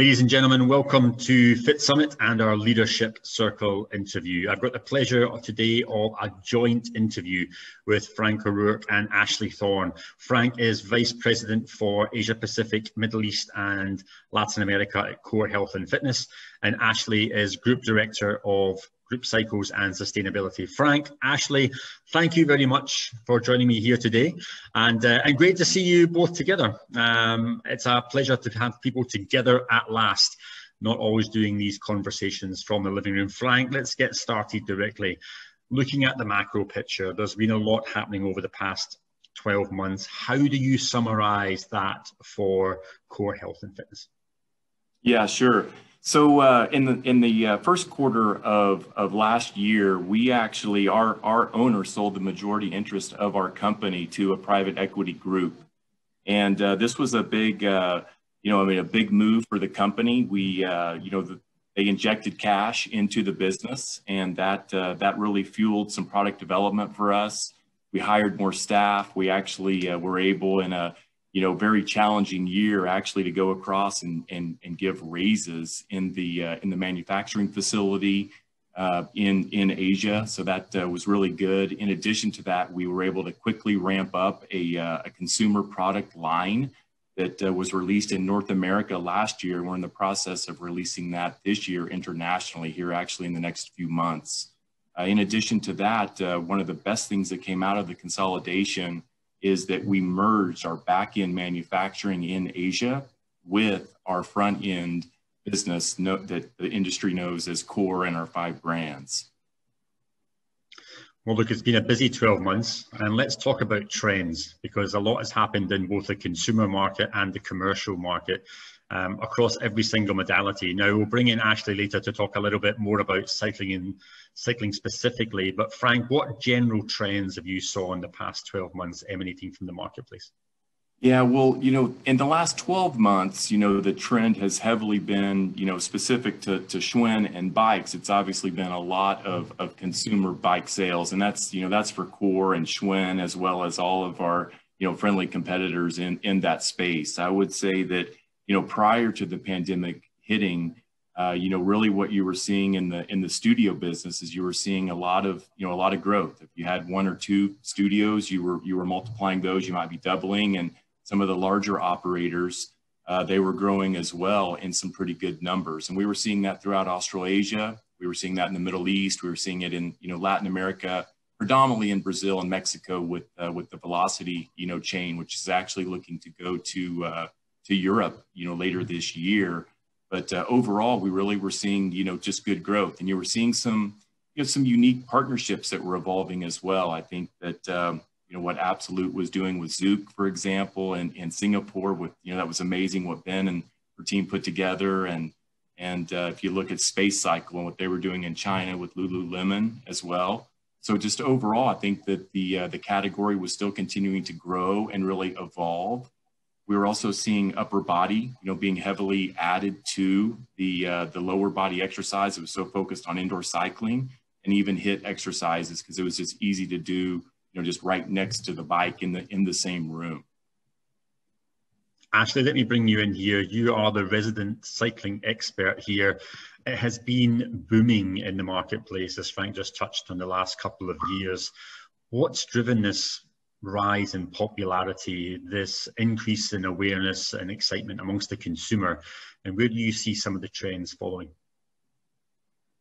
Ladies and gentlemen, welcome to Fit Summit and our Leadership Circle interview. I've got the pleasure today of a joint interview with Frank O'Rourke and Ashley Thorne. Frank is Vice President for Asia Pacific, Middle East and Latin America at Core Health and Fitness, and Ashley is Group Director of Group Cycles and Sustainability. Frank, Ashley, thank you very much for joining me here today, and great to see you both together. It's a pleasure to have people together at last, not always doing these conversations from the living room. Frank, let's get started directly. Looking at the macro picture, there's been a lot happening over the past 12 months. How do you summarize that for Core Health and Fitness? Yeah, sure. So in the first quarter of last year, we actually, our owner sold the majority interest of our company to a private equity group. And this was a big, a big move for the company. We, they injected cash into the business, and that really fueled some product development for us. We hired more staff. We actually were able in a very challenging year actually to go across and give raises in the manufacturing facility in Asia. So that was really good. In addition to that, we were able to quickly ramp up a consumer product line that was released in North America last year. We're in the process of releasing that this year internationally here actually in the next few months. In addition to that, one of the best things that came out of the consolidation is that we merged our back-end manufacturing in Asia with our front-end business that the industry knows as Core and our 5 brands. Well, look, it's been a busy 12 months, and let's talk about trends, because a lot has happened in both the consumer market and the commercial market across every single modality. Now, we'll bring in Ashley later to talk a little bit more about cycling specifically, but Frank, what general trends have you saw in the past 12 months emanating from the marketplace? Yeah, well, in the last 12 months, the trend has heavily been, specific to Schwinn and bikes. It's obviously been a lot of consumer bike sales, and that's for Core and Schwinn, as well as all of our, friendly competitors in that space. I would say that, prior to the pandemic hitting, really what you were seeing in the studio business is you were seeing a lot of growth. If you had 1 or 2 studios, you were multiplying those, you might be doubling. And some of the larger operators, they were growing as well in some pretty good numbers. And we were seeing that throughout Australasia. We were seeing that in the Middle East. We were seeing it in, Latin America, predominantly in Brazil and Mexico with the Velocity, chain, which is actually looking to go to Europe, later this year. But overall, we really were seeing, just good growth. And you were seeing some, some unique partnerships that were evolving as well. I think that, what Absolute was doing with Zook, for example, in Singapore with, that was amazing what Ben and her team put together. And if you look at Space Cycle and what they were doing in China with Lululemon as well. So just overall, I think that the category was still continuing to grow and really evolve. We were also seeing upper body, being heavily added to the lower body exercise. It was so focused on indoor cycling and even HIIT exercises because it was just easy to do, just right next to the bike in the same room. Ashley, let me bring you in here. You are the resident cycling expert here. It has been booming in the marketplace, as Frank just touched on, the last couple of years. What's driven this rise in popularity, this increase in awareness and excitement amongst the consumer, and where do you see some of the trends following?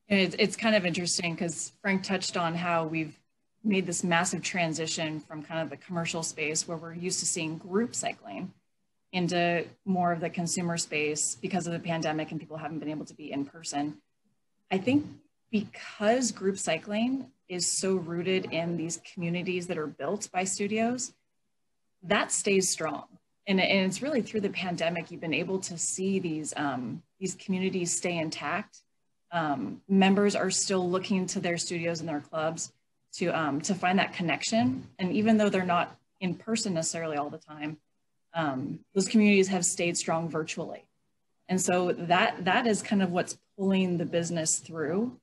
It's kind of interesting because Frank touched on how we've made this massive transition from kind of the commercial space where we're used to seeing group cycling into more of the consumer space because of the pandemic and people haven't been able to be in person. I think because group cycling is so rooted in these communities that are built by studios, that stays strong. And it's really through the pandemic, you've been able to see these communities stay intact. Members are still looking to their studios and their clubs to find that connection. And even though they're not in person necessarily all the time, those communities have stayed strong virtually. And so that is kind of what's pulling the business through.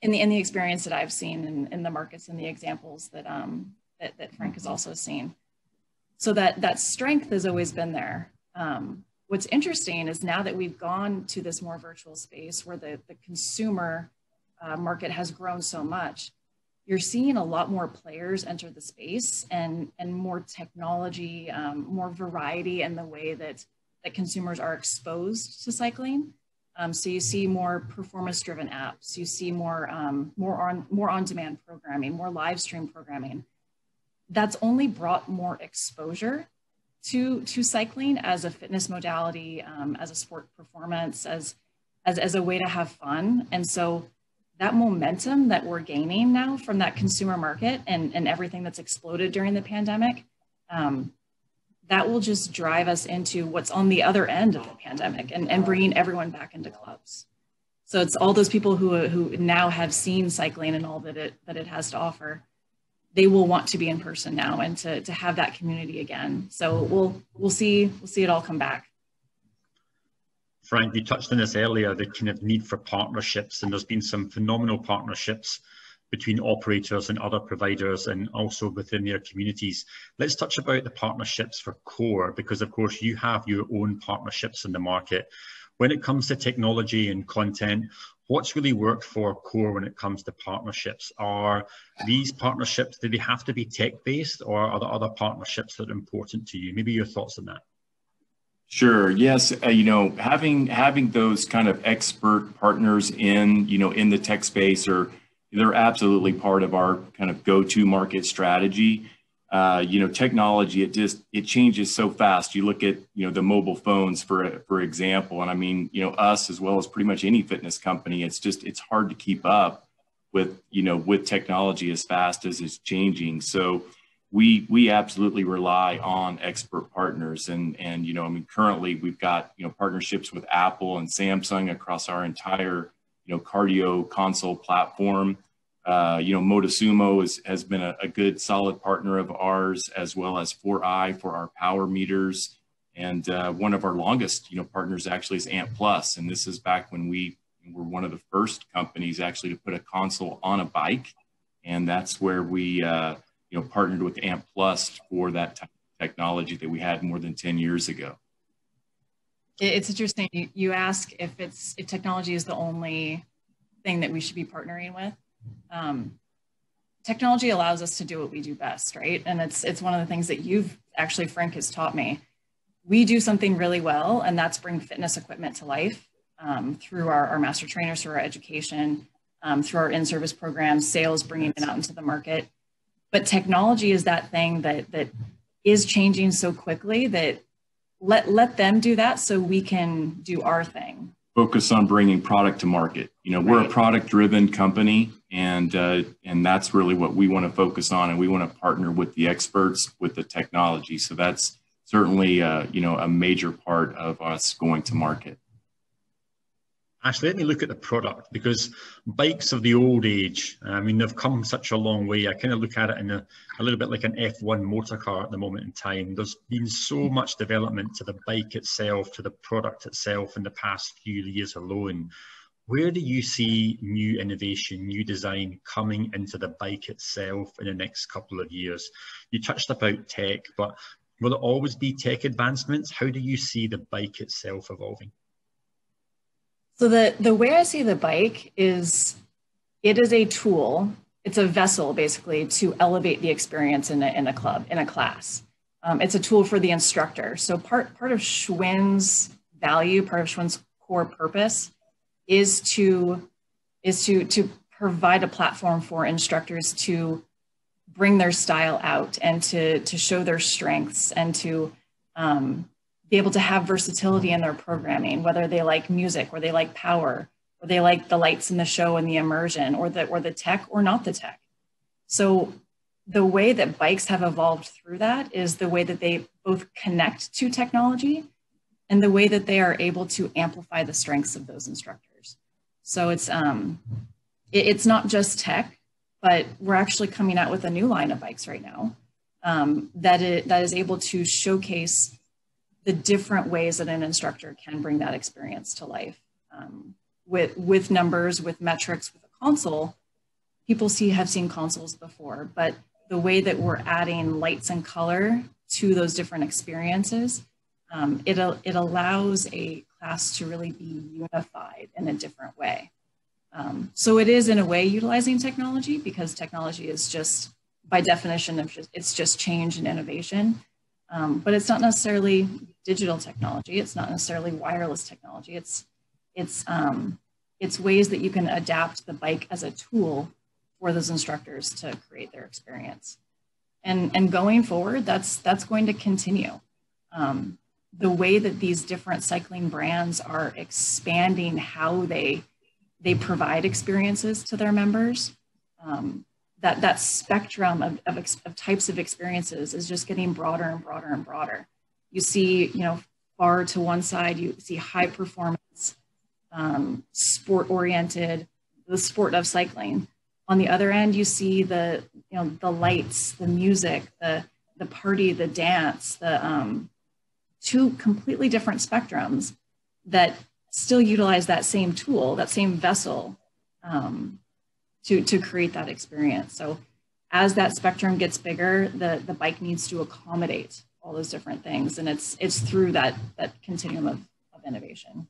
In the experience that I've seen in the markets and the examples that Frank has also seen. So that strength has always been there. what's interesting is now that we've gone to this more virtual space where the consumer market has grown so much, you're seeing a lot more players enter the space and more technology, more variety in the way that consumers are exposed to cycling. So you see more performance-driven apps, you see more on-demand programming, more live stream programming. That's only brought more exposure to cycling as a fitness modality, as a sport performance, as a way to have fun. And so that momentum that we're gaining now from that consumer market and everything that's exploded during the pandemic, that will just drive us into what's on the other end of the pandemic and bringing everyone back into clubs. So it's all those people who now have seen cycling and all that it has to offer. They will want to be in person now and to have that community again. So we'll see it all come back. Frank, you touched on this earlier, the kind of need for partnerships, and there's been some phenomenal partnerships between operators and other providers and also within their communities. Let's touch about the partnerships for Core, because of course you have your own partnerships in the market. When it comes to technology and content, what's really worked for Core when it comes to partnerships? Are these partnerships, do they have to be tech-based, or are there other partnerships that are important to you? Maybe your thoughts on that. Sure. Yes. Having those kind of expert partners in the tech space, they're absolutely part of our kind of go-to market strategy. Technology, it changes so fast. You look at, the mobile phones, for example, and I mean, us as well as pretty much any fitness company, it's hard to keep up with technology as fast as it's changing. So we absolutely rely on expert partners. And currently we've got, partnerships with Apple and Samsung across our entire, cardio console platform. Motosumo has been a good solid partner of ours, as well as 4i for our power meters. And one of our longest, partners actually is Ant Plus. And this is back when we were one of the first companies actually to put a console on a bike. And that's where we, partnered with Ant Plus for that type of technology that we had more than 10 years ago. It's interesting. You ask if technology is the only thing that we should be partnering with. Technology allows us to do what we do best, right? And it's one of the things that Frank has taught me. We do something really well, and that's bring fitness equipment to life through our master trainers, through our education, through our in-service programs, sales, bringing it out into the market. But technology is that thing that is changing so quickly that let them do that so we can do our thing. Focus on bringing product to market. We're a product-driven company, and that's really what we want to focus on, and we want to partner with the experts with the technology. So that's certainly a major part of us going to market. Ashley, let me look at the product, because bikes of the old age, I mean, they've come such a long way. I kind of look at it in a little bit like an F1 motor car at the moment in time. There's been so much development to the bike itself, to the product itself in the past few years alone. Where do you see new innovation, new design coming into the bike itself in the next couple of years? You touched about tech, but will there always be tech advancements? How do you see the bike itself evolving? So the way I see the bike is, it is a tool. It's a vessel, basically, to elevate the experience in a club, in a class. It's a tool for the instructor. So part of Schwinn's value, part of Schwinn's core purpose is to provide a platform for instructors to bring their style out and to show their strengths and to be able to have versatility in their programming, whether they like music or they like power, or they like the lights in the show and the immersion, or the tech or not the tech. So the way that bikes have evolved through that is the way that they both connect to technology and the way that they are able to amplify the strengths of those instructors. So it's not just tech, but we're actually coming out with a new line of bikes right now that is able to showcase the different ways that an instructor can bring that experience to life. With numbers, with metrics, with a console, people have seen consoles before, but the way that we're adding lights and color to those different experiences It allows a class to really be unified in a different way. So it is in a way utilizing technology, because technology is just, by definition, it's just change and innovation. But it's not necessarily digital technology. It's not necessarily wireless technology. It's ways that you can adapt the bike as a tool for those instructors to create their experience. And going forward, that's going to continue. The way that these different cycling brands are expanding how they provide experiences to their members, that spectrum of types of experiences is just getting broader and broader and broader. You see, far to one side, you see high performance, sport oriented, the sport of cycling. On the other end, you see the lights, the music, the party, the dance, the two completely different spectrums that still utilize that same tool, that same vessel, to create that experience. So as that spectrum gets bigger, the bike needs to accommodate all those different things. And it's through that continuum of innovation.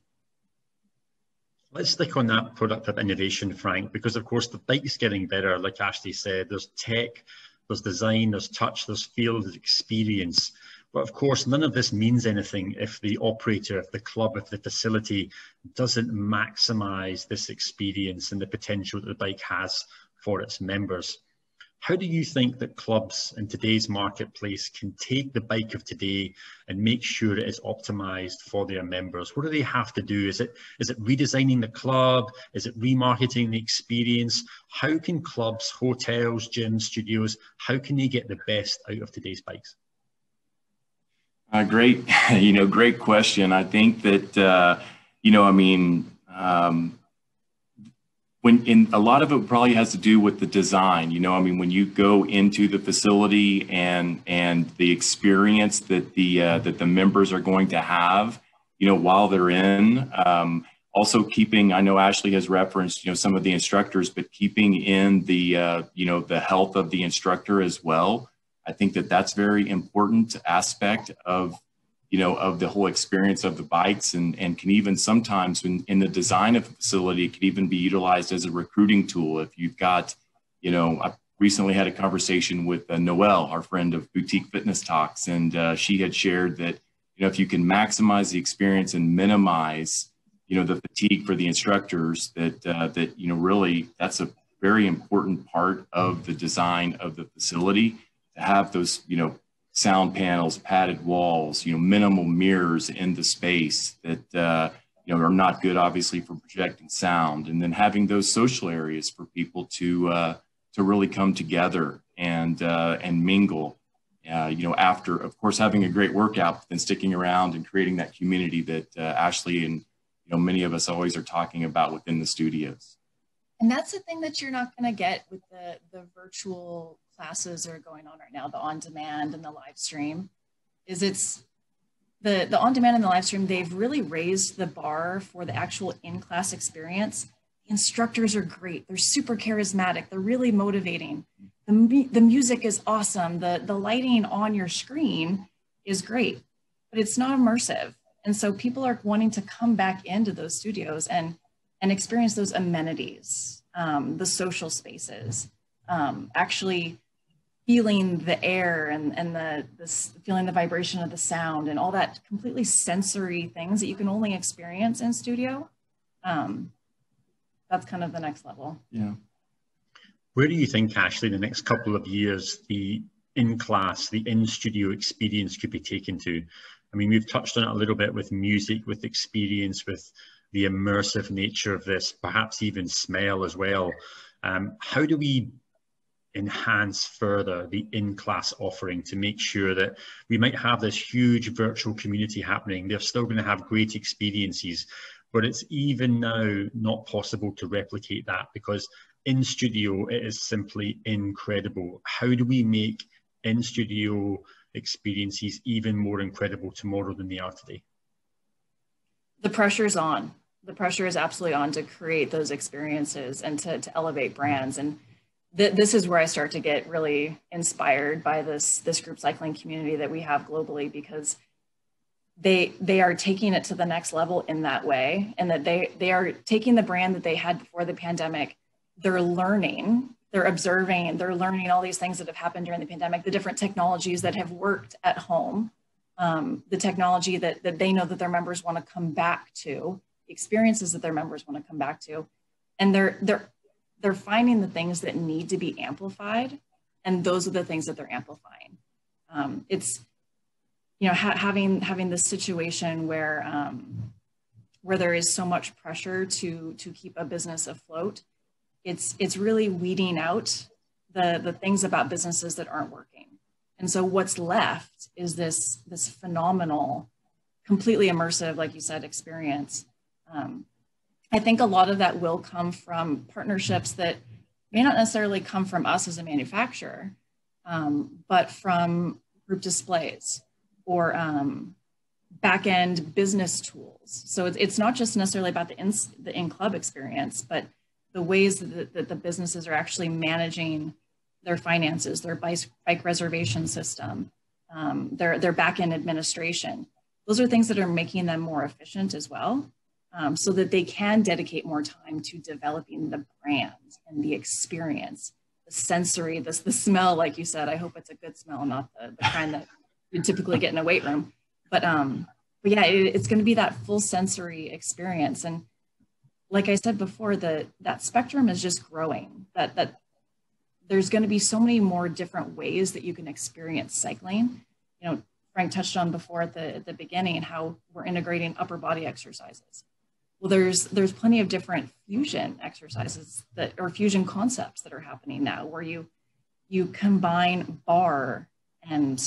Let's stick on that product of innovation, Frank, because of course the bike's getting better. Like Ashley said, there's tech, there's design, there's touch, there's feel, there's experience. But of course, none of this means anything if the operator, if the club, if the facility doesn't maximize this experience and the potential that the bike has for its members. How do you think that clubs in today's marketplace can take the bike of today and make sure it is optimized for their members? What do they have to do? Is it redesigning the club? Is it remarketing the experience? How can clubs, hotels, gyms, studios, how can they get the best out of today's bikes? Great, great question. I think that, when a lot of it probably has to do with the design, when you go into the facility and the experience that the members are going to have, while they're in, also keeping, I know Ashley has referenced, some of the instructors, but keeping in the, the health of the instructor as well. I think that that's very important aspect of the whole experience of the bikes, and can even sometimes in the design of the facility, it can even be utilized as a recruiting tool. If you've got, I recently had a conversation with Noelle, our friend of Boutique Fitness Talks, and she had shared that, if you can maximize the experience and minimize, the fatigue for the instructors, that really that's a very important part of the design of the facility, to have those, sound panels, padded walls, minimal mirrors in the space that, are not good, obviously, for projecting sound. And then having those social areas for people to really come together and mingle, after, of course, having a great workout, but then sticking around and creating that community that Ashley and, many of us always are talking about within the studios. And that's the thing that you're not going to get with the virtual classes that are going on right now, the on-demand and the live stream, is it's the on-demand and the live stream, they've really raised the bar for the actual in-class experience. The instructors are great. They're super charismatic. They're really motivating. The music is awesome. The lighting on your screen is great, but it's not immersive. And so people are wanting to come back into those studios and experience those amenities, the social spaces, actually feeling the air and feeling the vibration of the sound and all that completely sensory things that you can only experience in studio. That's kind of the next level. Yeah. Where do you think, Ashley, in the next couple of years, the in-class, the in-studio experience could be taken to? I mean, we've touched on it a little bit with music, with experience, with the immersive nature of this, perhaps even smell as well. How do we enhance further the in-class offering to make sure that we might have this huge virtual community happening? They're still going to have great experiences, but it's even now not possible to replicate that, because in studio, it is simply incredible. How do we make in-studio experiences even more incredible tomorrow than they are today? The pressure is on. The pressure is absolutely on to create those experiences and to elevate brands. And this is where I start to get really inspired by this group cycling community that we have globally, because they are taking it to the next level in that way, and that they are taking the brand that they had before the pandemic. They're learning, they're observing, they're learning all these things that have happened during the pandemic, the different technologies that have worked at home, the technology that they know that their members want to come back to, the experiences that their members want to come back to. And they're finding the things that need to be amplified, and those are the things that they're amplifying. It's, you know, having this situation where there is so much pressure to keep a business afloat. It's really weeding out the things about businesses that aren't working. And so what's left is this phenomenal, completely immersive, like you said, experience. I think a lot of that will come from partnerships that may not necessarily come from us as a manufacturer, but from group displays or back-end business tools. So it's not just necessarily about the in-club experience, but the ways that the businesses are actually managing their finances, their bike reservation system, their back-end administration. Those are things that are making them more efficient as well, so that they can dedicate more time to developing the brand and the experience, the sensory, the smell, like you said. I hope it's a good smell, not the kind that you typically get in a weight room. But yeah, it's going to be that full sensory experience. And like I said before, that spectrum is just growing. That there's going to be so many more different ways that you can experience cycling. You know, Frank touched on before at the beginning how we're integrating upper body exercises. Well, there's plenty of different fusion exercises or fusion concepts that are happening now, where you combine bar and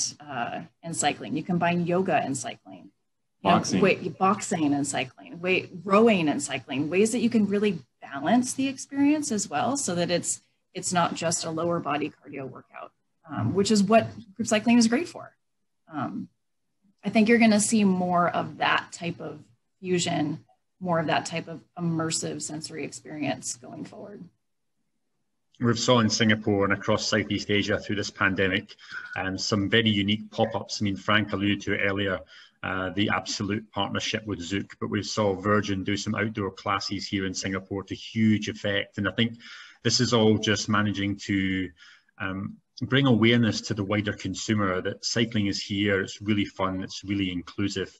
cycling. You combine yoga and cycling. Boxing. Boxing and cycling, rowing and cycling, ways that you can really balance the experience as well, so that it's not just a lower body cardio workout, which is what group cycling is great for. I think you're going to see more of that type of fusion, more of that type of immersive sensory experience going forward. We've saw in Singapore and across Southeast Asia through this pandemic, some very unique pop-ups. I mean, Frank alluded to it earlier, the absolute partnership with Zook, but we saw Virgin do some outdoor classes here in Singapore to huge effect. And I think this is all just managing to bring awareness to the wider consumer that cycling is here, it's really fun, it's really inclusive.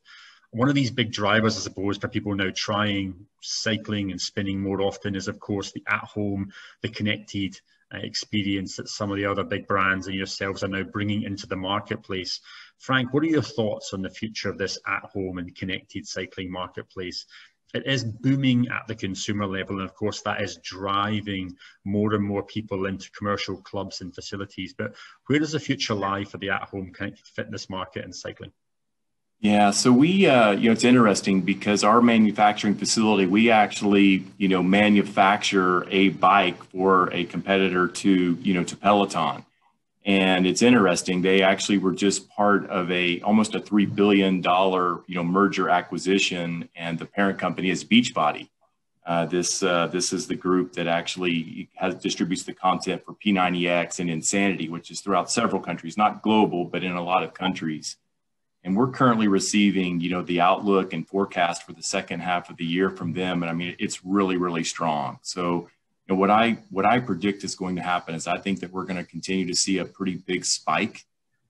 One of these big drivers, I suppose, for people now trying cycling and spinning more often is, of course, the at-home, the connected experience that some of the other big brands and yourselves are now bringing into the marketplace. Frank, what are your thoughts on the future of this at-home and connected cycling marketplace? It is booming at the consumer level, and of course that is driving more and more people into commercial clubs and facilities. But where does the future lie for the at-home connected fitness market and cycling? Yeah, so we, you know, it's interesting because our manufacturing facility, we actually, you know, manufacture a bike for a competitor to, you know, to Peloton. And it's interesting, they actually were just part of almost a $3 billion, you know, merger acquisition, and the parent company is Beachbody. This is the group that actually distributes the content for P90X and Insanity, which is throughout several countries, not global, but in a lot of countries. And we're currently receiving, you know, the outlook and forecast for the second half of the year from them. And I mean, it's really, really strong. So, you know, what I predict is going to happen is I think that we're going to continue to see a pretty big spike,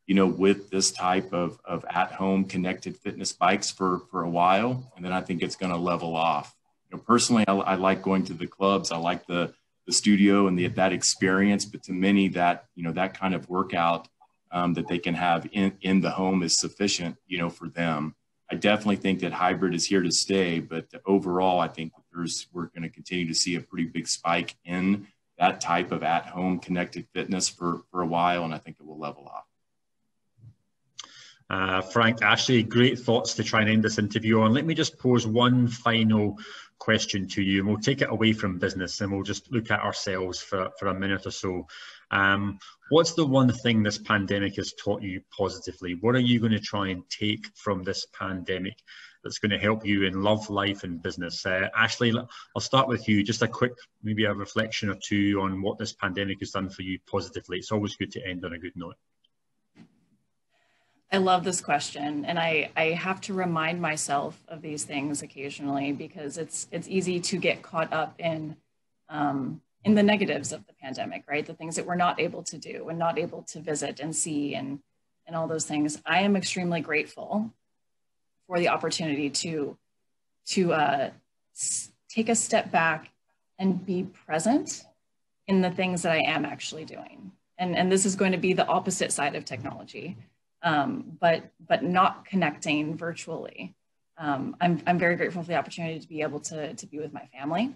you know, with this type of at-home connected fitness bikes for a while. And then I think it's going to level off. You know, personally, I like going to the clubs. I like the studio and that experience. But to many, that, you know, that kind of workout that they can have in the home is sufficient, you know, for them. I definitely think that hybrid is here to stay, but overall, I think we're going to continue to see a pretty big spike in that type of at-home connected fitness for a while, and I think it will level off. Frank, Ashley, great thoughts to try and end this interview on. Let me just pose one final question to you, and we'll take it away from business and we'll just look at ourselves for a minute or so. What's the one thing this pandemic has taught you positively? What are you going to try and take from this pandemic that's going to help you in love, life, and business? Ashley, I'll start with you. Just a quick, maybe a reflection or two on what this pandemic has done for you positively. It's always good to end on a good note. I love this question, and I have to remind myself of these things occasionally, because it's easy to get caught up in the negatives of the pandemic, right? The things that we're not able to do and not able to visit and see and all those things. I am extremely grateful for the opportunity to take a step back and be present in the things that I am actually doing. And this is going to be the opposite side of technology. But not connecting virtually. I'm very grateful for the opportunity to be able to be with my family.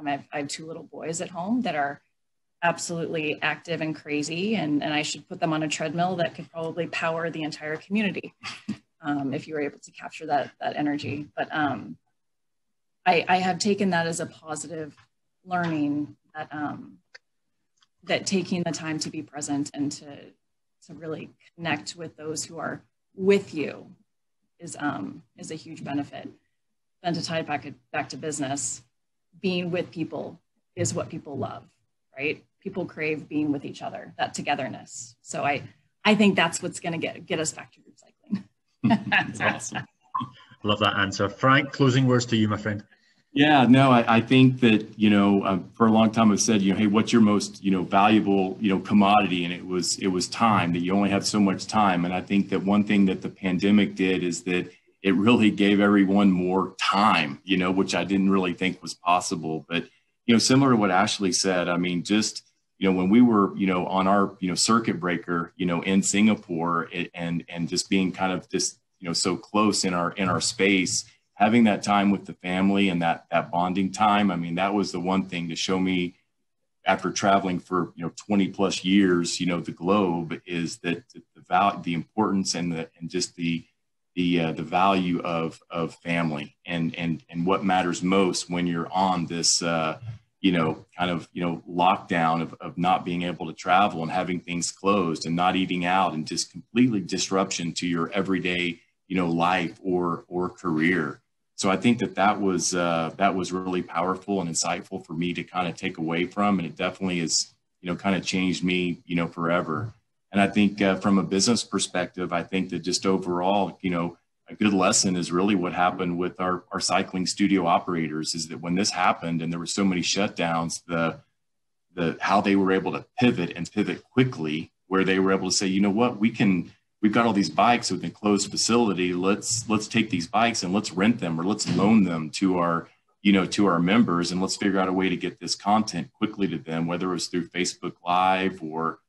I have 2 little boys at home that are absolutely active and crazy, and I should put them on a treadmill that could probably power the entire community if you were able to capture that energy. But I have taken that as a positive learning, that taking the time to be present and to really connect with those who are with you is a huge benefit. Then to tie it back to business, being with people is what people love, right? People crave being with each other, that togetherness. So I think that's what's going to get us back to group cycling. That's awesome. Love that answer. Frank, closing words to you, my friend. Yeah, no, I think that, for a long time I've said, hey, what's your most, valuable, commodity? And it was time, that you only have so much time. And I think that one thing that the pandemic did is that it really gave everyone more time, which I didn't really think was possible. But, similar to what Ashley said, I mean, just, when we were, on our, circuit breaker, in Singapore, and just being kind of just, so close in our space, having that time with the family and that bonding time. I mean, that was the one thing to show me, after traveling for 20 plus years, the globe, is that the importance and just the value of family and what matters most when you're on this lockdown of not being able to travel and having things closed and not eating out, and just completely disruption to your everyday life or career. So I think that was really powerful and insightful for me to kind of take away from, and it definitely has, kind of changed me, forever. And I think from a business perspective, I think that just overall, a good lesson is really what happened with our cycling studio operators, is that when this happened and there were so many shutdowns, how they were able to pivot quickly, where they were able to say, you know what, we've got all these bikes with a closed facility. Let's take these bikes and let's rent them, or let's loan them to our members, and let's figure out a way to get this content quickly to them, whether it was through Facebook Live or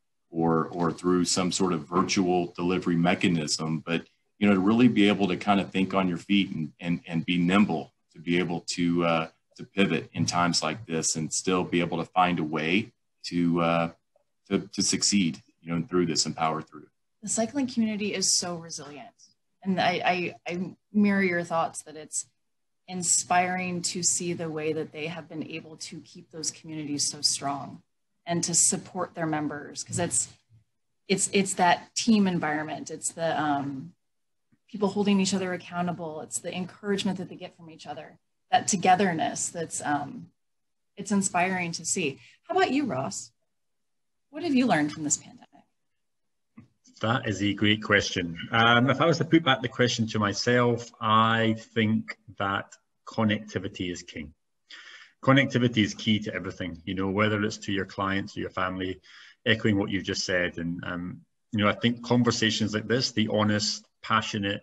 through some sort of virtual delivery mechanism. But, to really be able to kind of think on your feet and be nimble, to be able to pivot in times like this and still be able to find a way to succeed, through this and power through. The cycling community is so resilient. And I mirror your thoughts, that it's inspiring to see the way that they have been able to keep those communities so strong and to support their members. Because it's that team environment. It's the people holding each other accountable. It's the encouragement that they get from each other, that togetherness that's it's inspiring to see. How about you, Ross? What have you learned from this pandemic? That is a great question. If I was to put back the question to myself, I think that connectivity is king. Connectivity is key to everything, whether it's to your clients or your family, echoing what you just said. And, I think conversations like this, the honest, passionate,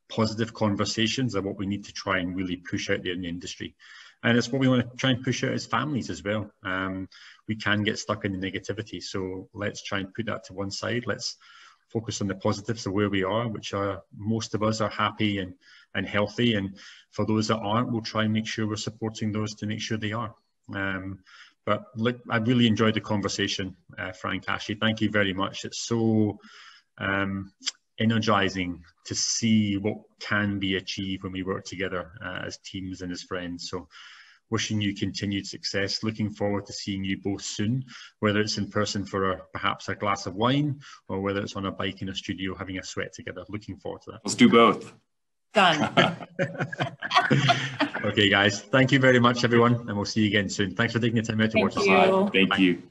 positive conversations, are what we need to try and really push out there in the industry. And it's what we want to try and push out as families as well. We can get stuck in the negativity. So let's try and put that to one side. Let's focus on the positives of where we are, which are, most of us are happy and healthy. And for those that aren't, we'll try and make sure we're supporting those to make sure they are. But look, I really enjoyed the conversation, Frank, Ashley. Thank you very much. It's so energizing to see what can be achieved when we work together as teams and as friends. So wishing you continued success. Looking forward to seeing you both soon, whether it's in person for perhaps a glass of wine, or whether it's on a bike in a studio having a sweat together. Looking forward to that. Let's do both. Done. Okay, guys. Thank you very much, everyone. And we'll see you again soon. Thanks for taking the time out to watch us. Thank you.